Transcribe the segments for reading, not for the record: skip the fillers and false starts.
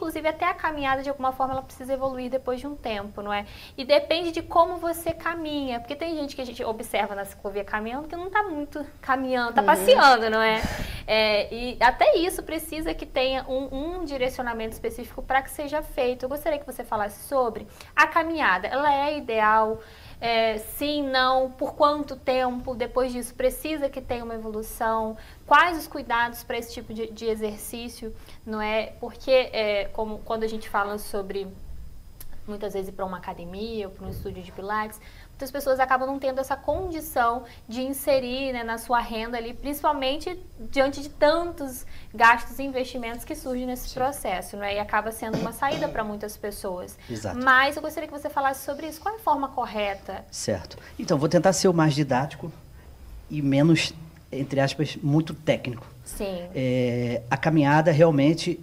inclusive até a caminhada de alguma forma ela precisa evoluir depois de um tempo, não é? E depende de como você caminha, porque tem gente que a gente observa na ciclovia caminhando que não está muito caminhando, está passeando, não é? E até isso precisa que tenha um direcionamento específico para que seja feito. Eu gostaria que você falasse sobre a caminhada. Ela é ideal? Sim, não, por quanto tempo, depois disso precisa que tenha uma evolução, quais os cuidados para esse tipo de exercício, não é? Porque como quando a gente fala sobre, muitas vezes ir para uma academia ou para um estúdio de pilates, muitas pessoas acabam não tendo essa condição de inserir, né, na sua renda ali, principalmente diante de tantos gastos e investimentos que surgem nesse processo, né? E acaba sendo uma saída para muitas pessoas. Exato. Mas eu gostaria que você falasse sobre isso. Qual é a forma correta? Certo. Então, vou tentar ser o mais didático e menos, entre aspas, muito técnico. Sim. A caminhada realmente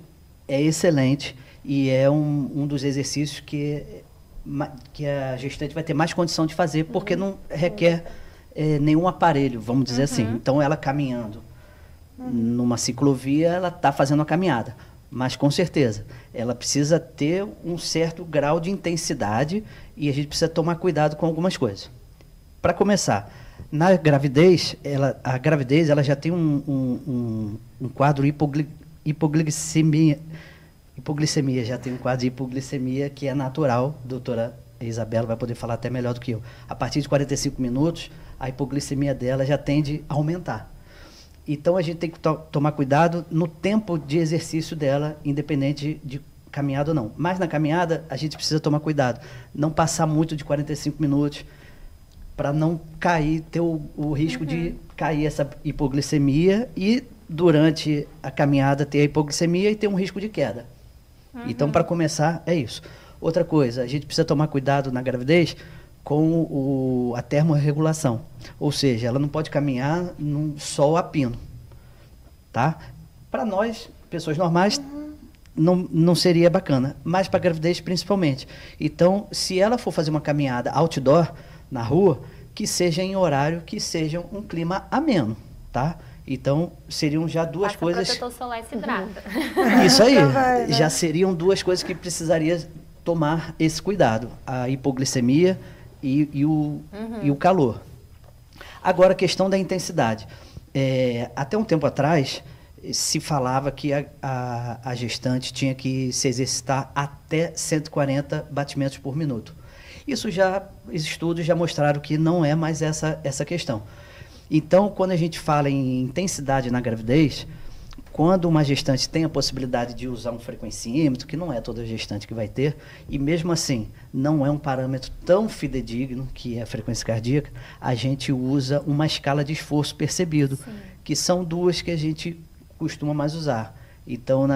é excelente e é um dos exercícios que a gestante vai ter mais condição de fazer, porque não requer nenhum aparelho, vamos dizer assim. Então, ela caminhando numa ciclovia, ela está fazendo a caminhada. Mas, com certeza, ela precisa ter um certo grau de intensidade e a gente precisa tomar cuidado com algumas coisas. Para começar, na gravidez, a gravidez ela já tem um quadro hipoglicemia, já tem um quadro de hipoglicemia que é natural, doutora Isabela vai poder falar até melhor do que eu. A partir de 45 minutos, a hipoglicemia dela já tende a aumentar. Então, a gente tem que tomar cuidado no tempo de exercício dela, independente de caminhada ou não. Mas na caminhada, a gente precisa tomar cuidado. Não passar muito de 45 minutos para não cair, ter o risco de cair essa hipoglicemia e, durante a caminhada, ter a hipoglicemia e ter um risco de queda. Então, para começar, é isso. Outra coisa, a gente precisa tomar cuidado na gravidez com a termorregulação. Ou seja, ela não pode caminhar num sol a pino. Tá? Para nós, pessoas normais, não seria bacana. Mas para a gravidez, principalmente. Então, se ela for fazer uma caminhada outdoor, na rua, que seja em horário, que seja um clima ameno. Tá? Então, seriam já duas coisas... Protetor solar e se hidrata. Isso aí. Já seriam duas coisas que precisaria tomar esse cuidado. A hipoglicemia e o calor. Agora, a questão da intensidade. Até um tempo atrás, se falava que a gestante tinha que se exercitar até 140 batimentos por minuto. Isso os estudos já mostraram que não é mais essa questão. Então, quando a gente fala em intensidade na gravidez, quando uma gestante tem a possibilidade de usar um frequencímetro, que não é toda gestante que vai ter, e mesmo assim não é um parâmetro tão fidedigno, que é a frequência cardíaca, a gente usa uma escala de esforço percebido, que são duas que a gente costuma mais usar. Então,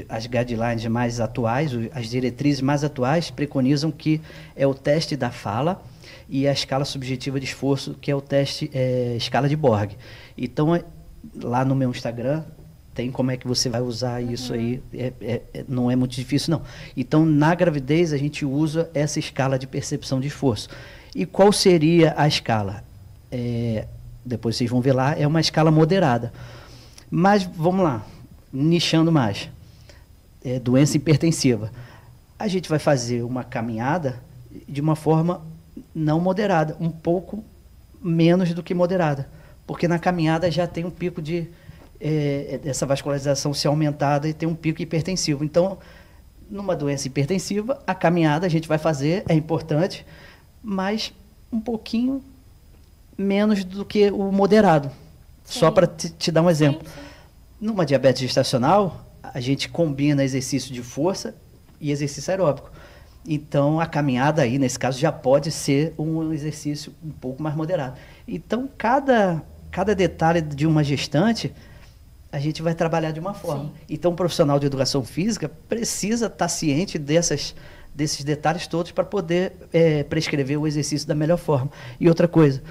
as guidelines mais atuais, as diretrizes mais atuais, preconizam que é o teste da fala e a escala subjetiva de esforço, que é o teste escala de Borg. Então, lá no meu Instagram, tem como é que você vai usar isso aí, não é muito difícil, não. Então, na gravidez, a gente usa essa escala de percepção de esforço. E qual seria a escala? Depois vocês vão ver lá, é uma escala moderada. Mas, vamos lá, nichando mais. Doença hipertensiva. A gente vai fazer uma caminhada de uma forma não moderada, um pouco menos do que moderada. Porque na caminhada já tem um pico dessa vascularização ser aumentada e tem um pico hipertensivo. Então, numa doença hipertensiva, a caminhada a gente vai fazer, é importante, mas um pouquinho menos do que o moderado. Sim. Só para te dar um exemplo. Sim. Numa diabetes gestacional, a gente combina exercício de força e exercício aeróbico. Então, a caminhada aí, nesse caso, já pode ser um exercício um pouco mais moderado. Então, cada detalhe de uma gestante, a gente vai trabalhar de uma forma. Sim. Então, um profissional de educação física precisa estar ciente desses detalhes todos para poder prescrever o exercício da melhor forma. E outra coisa,